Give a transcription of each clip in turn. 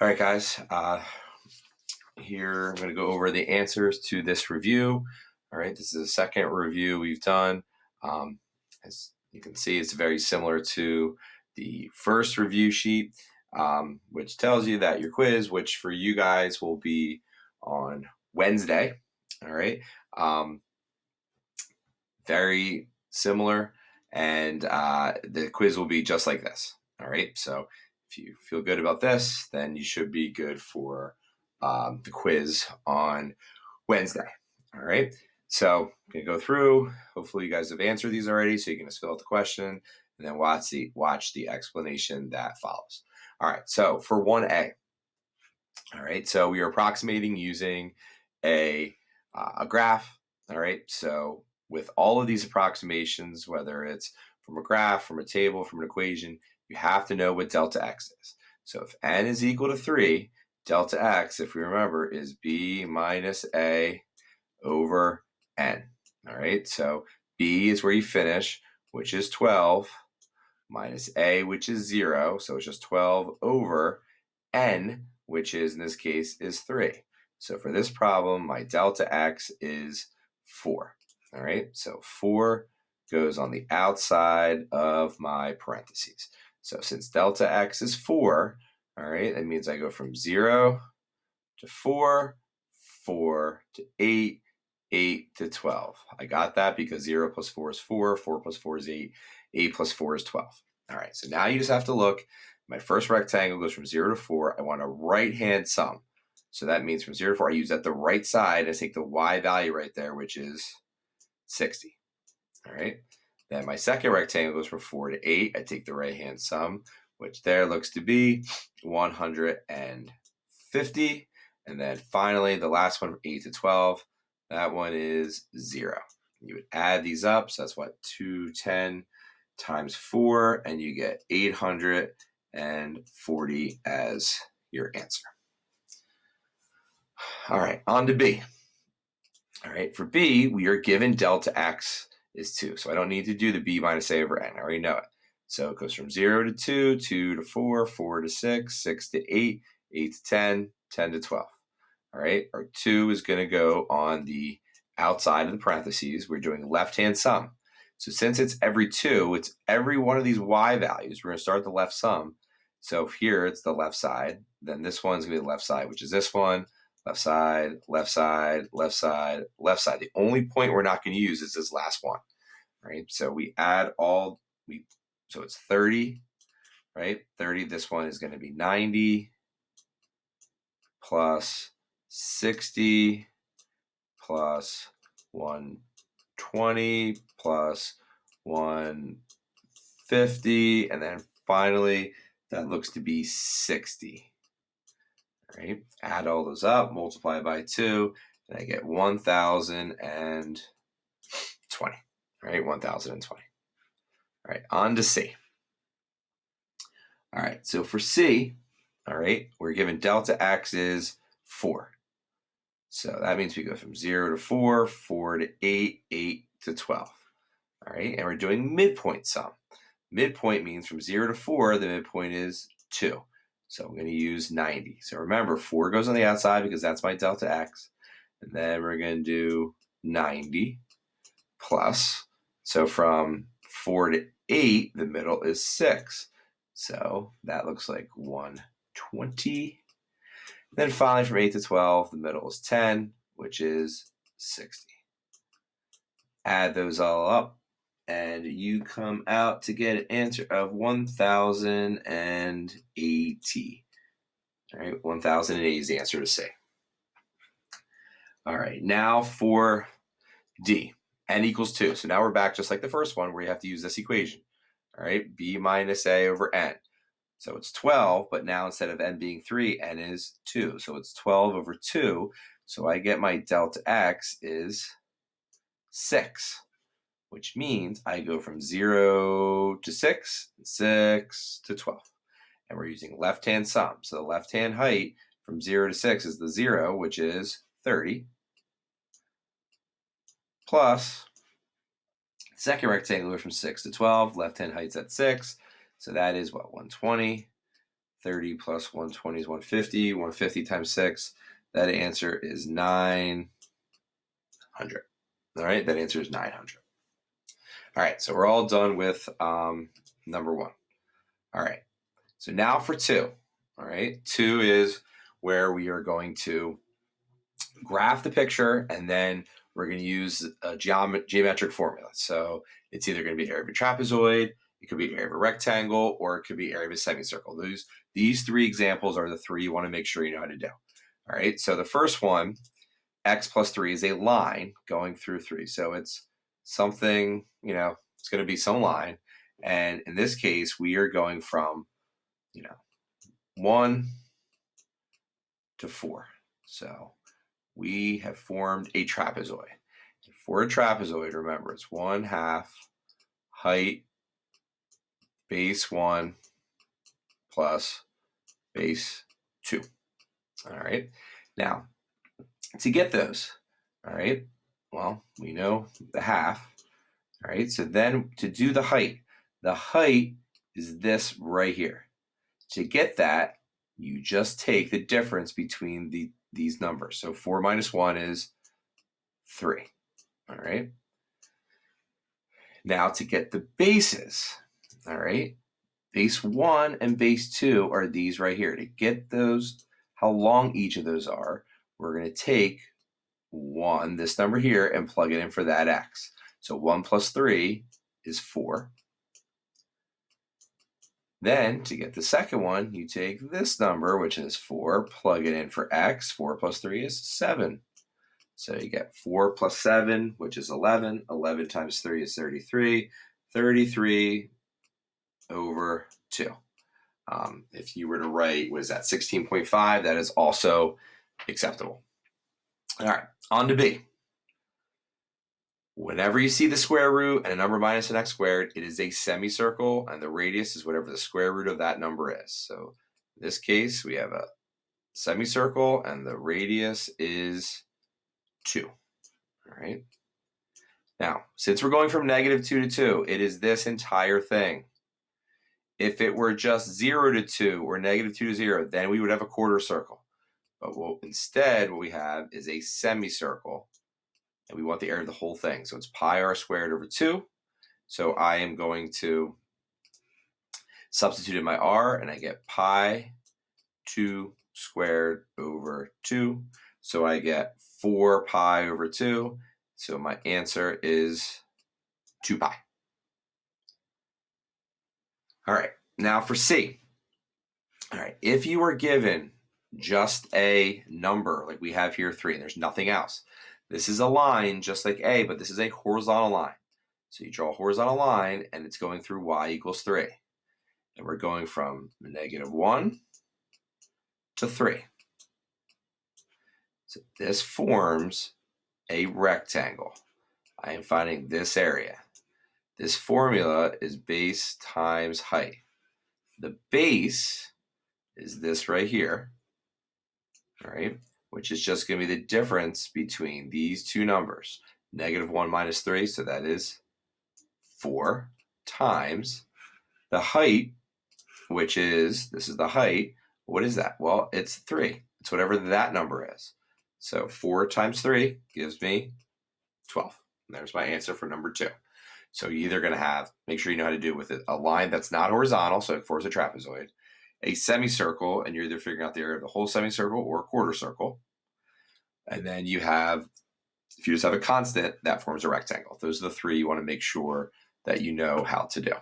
All right, guys. Here I'm going to go over the answers to this review. All right, this is the second review we've done. As you can see, it's very similar to the first review sheet, which tells you that your quiz, which for you guys will be on Wednesday. All right, very similar, and the quiz will be just like this. All right, so if you feel good about this, then you should be good for the quiz on Wednesday. All right, so I'm gonna go through. Hopefully, you guys have answered these already, so you can just fill out the question and then watch the explanation that follows. All right, so for 1A, all right, so we are approximating using a graph. All right, so with all of these approximations, whether it's from a graph, from a table, from an equation, you have to know what delta x is. So if n is equal to 3, delta x, if we remember, is b minus a over n. All right, so b is where you finish, which is 12, minus a, which is 0, so it's just 12 over n, which is, in this case, is 3. So for this problem, my delta x is 4. All right, so 4 goes on the outside of my parentheses. So since delta x is 4, all right, that means I go from 0 to 4, 4 to 8, 8 to 12. I got that because 0 plus 4 is 4, 4 plus 4 is 8, 8 plus 4 is 12. All right, so now you just have to look. My first rectangle goes from 0 to 4. I want a right-hand sum. So that means from 0 to 4, I use at the right side. I take the y value right there, which is 60. All right. Then my second rectangle goes from 4 to 8. I take the right-hand sum, which there looks to be 150. And then finally, the last one from 8 to 12, that one is 0. You would add these up. So that's what, 210 times 4, and you get 840 as your answer. All right, on to B. All right, for B, we are given delta x is 2. So I don't need to do the b minus a over n. I already know it. So it goes from 0 to 2, 2 to 4, 4 to 6, 6 to 8, 8 to 10, 10 to 12. All right, our 2 is going to go on the outside of the parentheses. We're doing left-hand sum. So since it's every 2, it's every one of these y values. We're going to start the left sum. So if here it's the left side, then this one's going to be the left side, which is this one. Left side, left side, left side, left side. The only point we're not going to use is this last one, right? So we add so it's 30, right? 30, this one is going to be 90 plus 60 plus 120 plus 150. And then finally, that looks to be 60. All right, add all those up, multiply by 2, and I get 1,020. All right, 1,020. All right, on to C. All right, so for C, all right, we're given delta x is 4. So that means we go from 0 to 4, 4 to 8, 8 to 12. All right, and we're doing midpoint sum. Midpoint means from 0 to 4, the midpoint is 2. So I'm going to use 90. So remember, 4 goes on the outside because that's my delta x. And then we're going to do 90 plus. So from 4 to 8, the middle is 6. So that looks like 120. Then finally, from 8 to 12, the middle is 10, which is 60. Add those all up, and you come out to get an answer of 1,080. All right, 1,080 is the answer to C. All right, now for D, n equals 2. So now we're back just like the first one where you have to use this equation. All right, b minus a over n. So it's 12, but now instead of n being 3, n is 2. So it's 12 over 2. So I get my delta x is 6, which means I go from 0 to 6, 6 to 12. And we're using left-hand sum. So the left-hand height from 0 to 6 is the 0, which is 30, plus second rectangle goes from 6 to 12. Left-hand height's at 6. So that is what, 120, 30 plus 120 is 150. 150 times 6. That answer is 900. All right, that answer is 900. All right, so we're all done with number 1. All right, so now for 2. All right, 2 is where we are going to graph the picture, and then we're going to use a geometric formula. So it's either going to be area of a trapezoid, it could be area of a rectangle, or it could be area of a semicircle. These 3 examples are the 3 you want to make sure you know how to do. All right, so the first one, x plus 3, is a line going through 3. So it's something, it's going to be some line. And in this case, we are going from, 1 to 4. So we have formed a trapezoid. For a trapezoid, remember, it's 1/2 height base 1 plus base 2. All right. Now, to get those, all right, well, we know the half. All right. So then to do the height is this right here. To get that, you just take the difference between these numbers. So 4 minus 1 is 3. All right. Now to get the bases, all right, base 1 and base 2 are these right here. To get those, how long each of those are, we're going to take 1, this number here, and plug it in for that x. So 1 plus 3 is 4. Then to get the second one, you take this number, which is 4, plug it in for x. 4 plus 3 is 7. So you get 4 plus 7, which is 11. 11 times 3 is 33. 33 over 2. If you were to write, what is that, 16.5, that is also acceptable. All right, on to B. Whenever you see the square root and a number minus an x squared, it is a semicircle, and the radius is whatever the square root of that number is. So in this case, we have a semicircle, and the radius is 2. All right. Now, since we're going from -2 to 2, it is this entire thing. If it were just 0 to 2 or -2 to 0, then we would have a quarter circle. But instead, what we have is a semicircle, and we want the area of the whole thing. So it's pi r squared over 2. So I am going to substitute in my r, and I get pi 2 squared over 2. So I get 4 pi over 2. So my answer is 2 pi. All right, now for C. All right, if you are given just a number like we have here, 3, and there's nothing else, this is a line just like A, but this is a horizontal line. So you draw a horizontal line, and it's going through y equals 3. And we're going from -1 to 3. So this forms a rectangle. I am finding this area. This formula is base times height. The base is this right here, all right, which is just going to be the difference between these two numbers, -1 minus 3, so that is 4, times the height, which is, this is the height. What is that? Well, it's 3. It's whatever that number is. So 4 times 3 gives me 12. And there's my answer for number 2. So you're either going to make sure you know how to do with it, a line that's not horizontal, so for a trapezoid, a semicircle, and you're either figuring out the area of the whole semicircle or a quarter circle. And then you have, if you just have a constant, that forms a rectangle. Those are the 3 you want to make sure that you know how to do.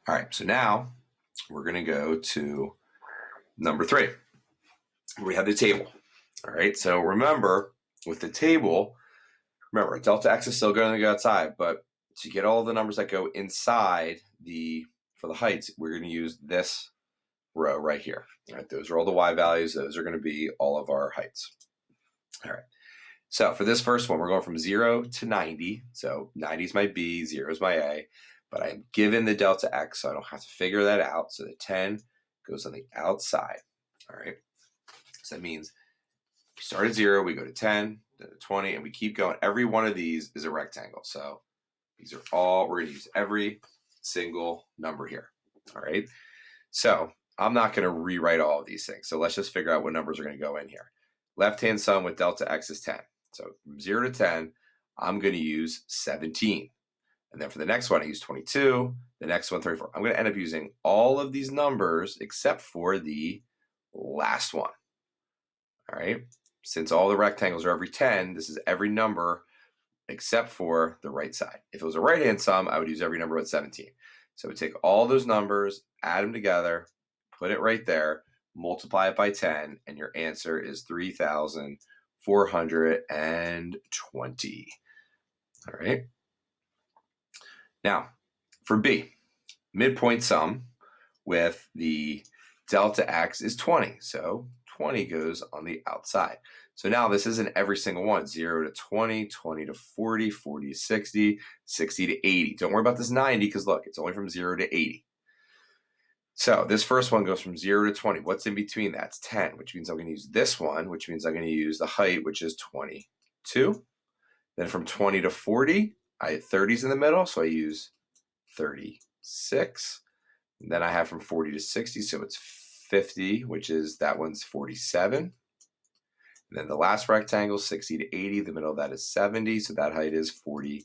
All right, so now we're going to go to number 3. We have the table. All right, so remember, with the table, remember, delta x is still going to go outside, but to get all the numbers that go inside for the heights, we're going to use this row right here. All right, those are all the y values. Those are going to be all of our heights. All right, so for this first one, we're going from 0 to 90. So 90 is my b, 0 is my a, but I'm given the delta x, so I don't have to figure that out. So the 10 goes on the outside. All right, so that means we start at 0, we go to 10, then to 20, and we keep going. Every one of these is a rectangle. So these are all, we're going to use every single number here. All right. So I'm not going to rewrite all of these things. So let's just figure out what numbers are going to go in here. Left-hand sum with delta x is 10. So from 0 to 10, I'm going to use 17. And then for the next one, I use 22. The next one, 34. I'm going to end up using all of these numbers except for the last one. All right. Since all the rectangles are every 10, this is every number except for the right side. If it was a right-hand sum, I would use every number but 17. So we take all those numbers, add them together, put it right there, multiply it by 10, and your answer is 3,420. All right. Now, for B, midpoint sum with the delta x is 20. So 20 goes on the outside. So now this isn't every single one. 0 to 20, 20 to 40, 40 to 60, 60 to 80. Don't worry about this 90 because look, it's only from 0 to 80. So this first one goes from 0 to 20. What's in between that? It's 10, which means I'm going to use this one, which means I'm going to use the height, which is 22. Then from 20 to 40, I had 30s in the middle, so I use 36. And then I have from 40 to 60, so it's 50, which is that one's 47. And then the last rectangle, 60 to 80, the middle of that is 70, so that height is 48.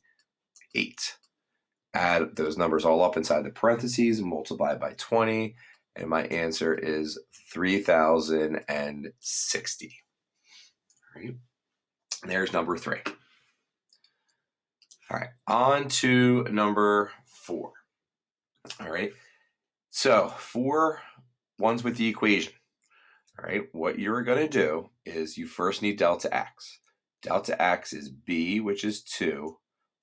Add those numbers all up inside the parentheses, multiply by 20, and my answer is 3,060. All right. And there's number 3. All right, on to number 4. All right, so 4 ones with the equation. All right, what you're going to do is you first need delta x. Delta x is b, which is 2,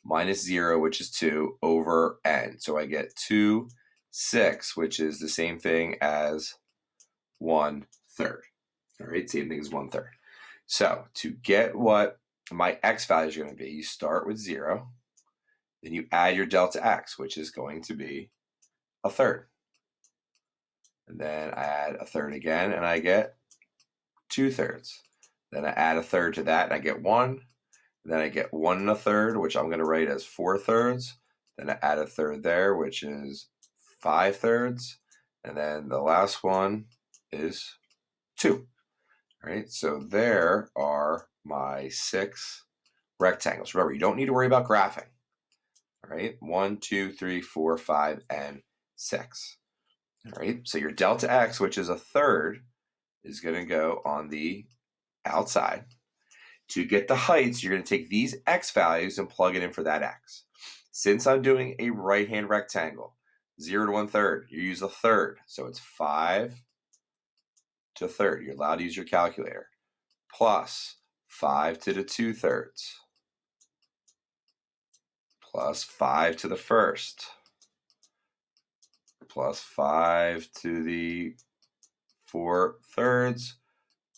minus 0, which is 2, over n. So I get 2, 6, which is the same thing as 1/3. All right, same thing as 1/3. So to get what my x values are going to be, you start with 0. Then you add your delta x, which is going to be 1/3. And then I add 1/3 again, and I get 2/3. Then I add 1/3 to that, and I get 1. And then I get 1 1/3, which I'm going to write as 4/3. Then I add 1/3 there, which is 5/3. And then the last one is 2. All right, so there are my 6 rectangles. Remember, you don't need to worry about graphing. All right, 1, 2, 3, 4, 5, and 6. All right, so your delta x, which is 1/3, is going to go on the outside. To get the heights, you're going to take these x values and plug it in for that x. Since I'm doing a right-hand rectangle, 0 to 1/3, you use 1/3. So it's 5 to 1/3. You're allowed to use your calculator. Plus 5 to the 2/3. Plus 5 to the 1st. Plus 5 to the 4/3.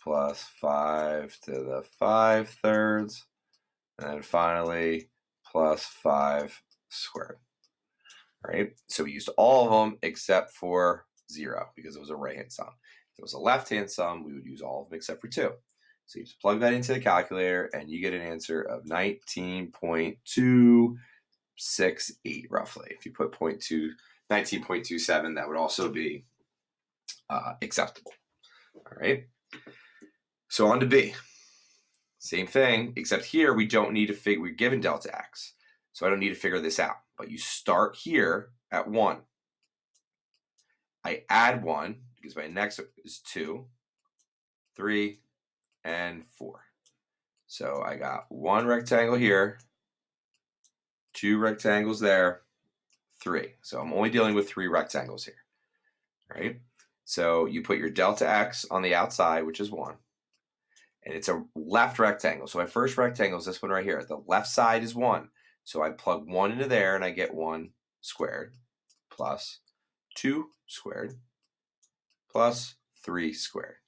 Plus 5 to the 5/3. And then finally, plus 5 squared. All right, so we used all of them except for 0 because it was a right-hand sum. If it was a left-hand sum, we would use all of them except for 2. So you just plug that into the calculator and you get an answer of 19.268 roughly. If you put 19.27, that would also be acceptable. All right, so on to B. Same thing, except here we don't need to figure, we're given delta x. So I don't need to figure this out. But you start here at 1. I add 1 because my next is 2, 3, and 4. So I got 1 rectangle here, 2 rectangles there, 3. So I'm only dealing with 3 rectangles here. All right? So you put your delta x on the outside, which is 1. And it's a left rectangle. So my first rectangle is this one right here. The left side is 1. So I plug 1 into there and I get 1 squared plus 2 squared plus 3 squared.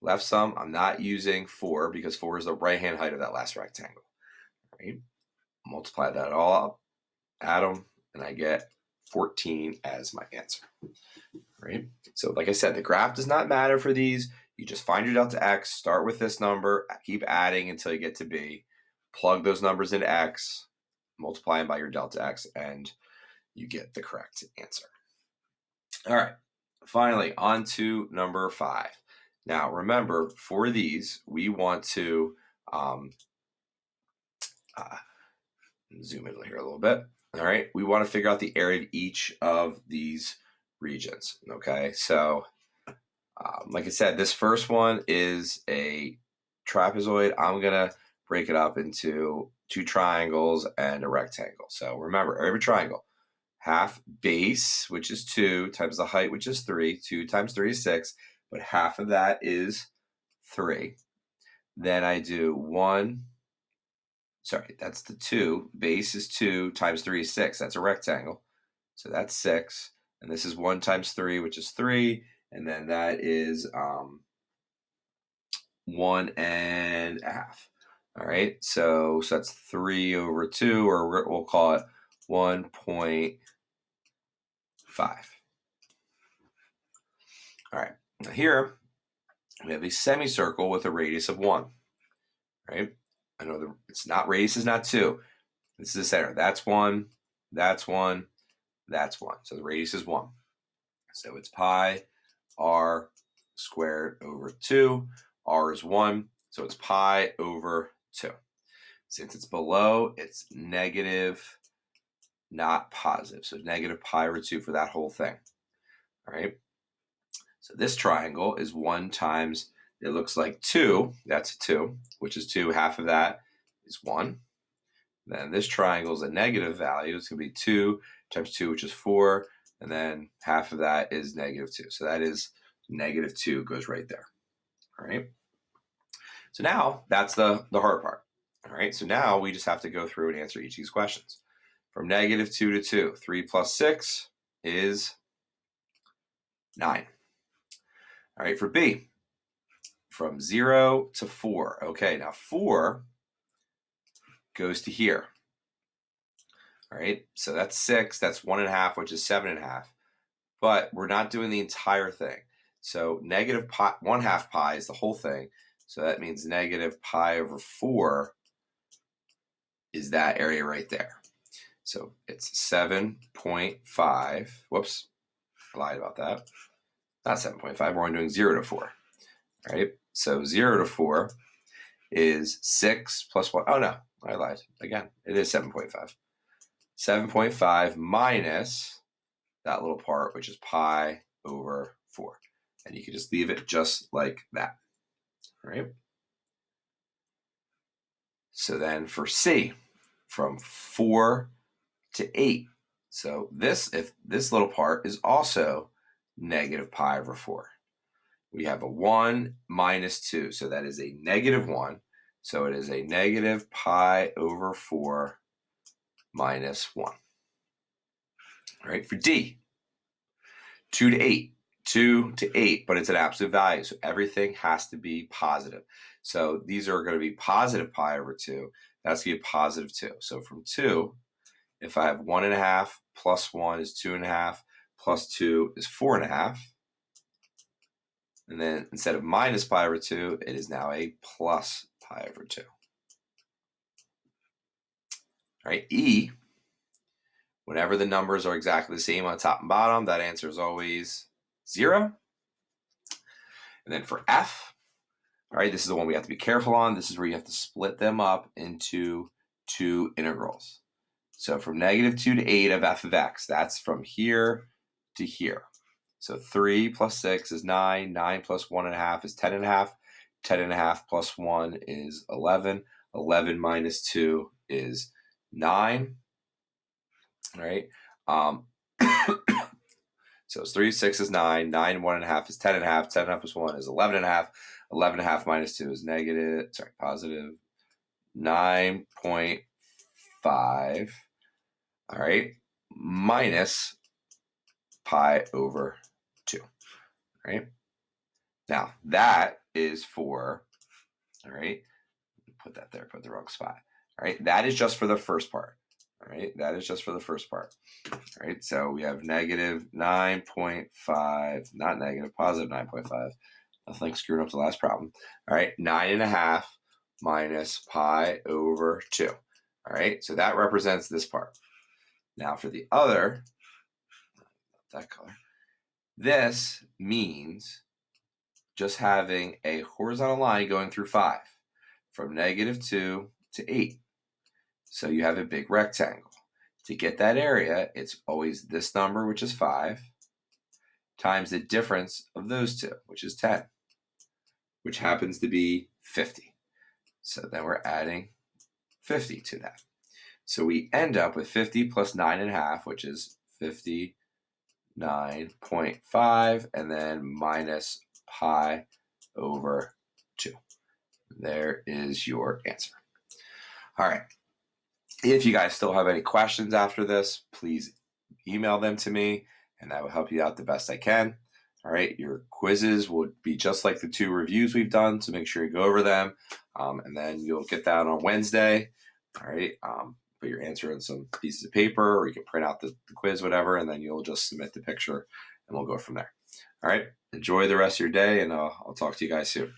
Left sum, I'm not using 4 because 4 is the right-hand height of that last rectangle. Right? Multiply that all up, add them, and I get 14 as my answer. Right? So like I said, the graph does not matter for these. You just find your delta x, start with this number, keep adding until you get to b, plug those numbers into x, multiply them by your delta x, and you get the correct answer. All right. Finally, on to number 5. Now, remember, for these, we want to uh, zoom in here a little bit. All right. We want to figure out the area of each of these regions. Okay. So, like I said, this first one is a trapezoid. I'm going to break it up into 2 triangles and a rectangle. So remember, area of a triangle, half base, which is 2, times the height, which is 3. 2 times 3 is 6, but half of that is 3. Then I do 1. Sorry, that's the 2. Base is 2 times 3 is 6. That's a rectangle. So that's 6. And this is 1 times 3, which is 3. And then that is 1.5. All right. So that's 3 over 2, or we'll call it 1.5. All right. Now here we have a semicircle with a radius of 1. Right. I know it's not, radius is not 2. This is the center. That's 1. That's 1. That's 1. So the radius is 1. So it's pi r squared over 2. R is 1. So it's pi over 2. Since it's below, it's negative, not positive. So negative pi over 2 for that whole thing. All right. So this triangle is 1 times, it looks like 2. That's a 2, which is 2. Half of that is 1. Then this triangle is a negative value. It's going to be 2 times 2, which is 4. And then half of that is negative 2. So that is negative 2 goes right there. All right. So now that's the hard part. All right. So now we just have to go through and answer each of these questions. From negative 2 to 2, 3 plus 6 is 9. All right. For B, from 0 to 4. Okay. Now 4 goes to here. All right. So that's 6. That's 1.5, which is 7.5. But we're not doing the entire thing. So negative pi, 1/2 pi is the whole thing. So that means negative pi over 4 is that area right there. So it's 7.5. Whoops, I lied about that. Not 7.5. We're only doing 0 to 4. All right. So 0 to 4 is 6 plus 1. Oh, no, I lied. Again, it is 7.5. 7.5 minus that little part, which is pi over 4. And you can just leave it just like that. All right. So then for C, from 4 to 8. So if this little part is also negative pi over 4. We have a 1 minus 2. So that is a negative 1. So it is a negative pi over 4 minus 1. All right. For D, 2 to 8. 2 to 8, but it's an absolute value. So everything has to be positive. So these are going to be positive pi over 2. That's going to be positive 2. So from 2, if I have 1.5 plus 1 is 2.5, plus 2 is 4.5. And then instead of minus pi over 2, it is now a plus pi over 2. All right, E, whenever the numbers are exactly the same on top and bottom, that answer is always 0. And then for F, all right, this is the one we have to be careful on. This is where you have to split them up into 2 integrals. So from negative 2 to 8 of f of x, that's from here to here. So 3 plus 6 is 9. 9 plus 1.5 is 10.5. 10.5 plus 1 is 11. 11 minus 2 is 9. All right. So it's 3, 6 is 9. 9, 1.5 is 10.5. 10.5 plus 1 is 11.5. 11.5 minus 2 is positive 9.5. All right. Minus pi over 2. All right. Now that is for, all right, put that there, put the wrong spot. All right. That is just for the first part. All right. That is just for the first part. All right. So we have negative 9.5, not negative, positive 9.5. Nothing screwing up the last problem. All right. 9.5 minus pi over 2. All right. So that represents this part. Now for the other, that color. This means just having a horizontal line going through 5 from -2 to 8. So you have a big rectangle. To get that area, it's always this number, which is 5, times the difference of those two, which is 10, which happens to be 50. So then we're adding 50 to that. So we end up with 50 plus 9.5, which is 59.5, and then minus pi over 2. There is your answer. All right. If you guys still have any questions after this, please email them to me, and I will help you out the best I can. All right. Your quizzes will be just like the 2 reviews we've done, so make sure you go over them, and then you'll get that on Wednesday. All right. Put your answer on some pieces of paper, or you can print out the quiz, whatever, and then you'll just submit the picture, and we'll go from there. All right. Enjoy the rest of your day, and I'll talk to you guys soon.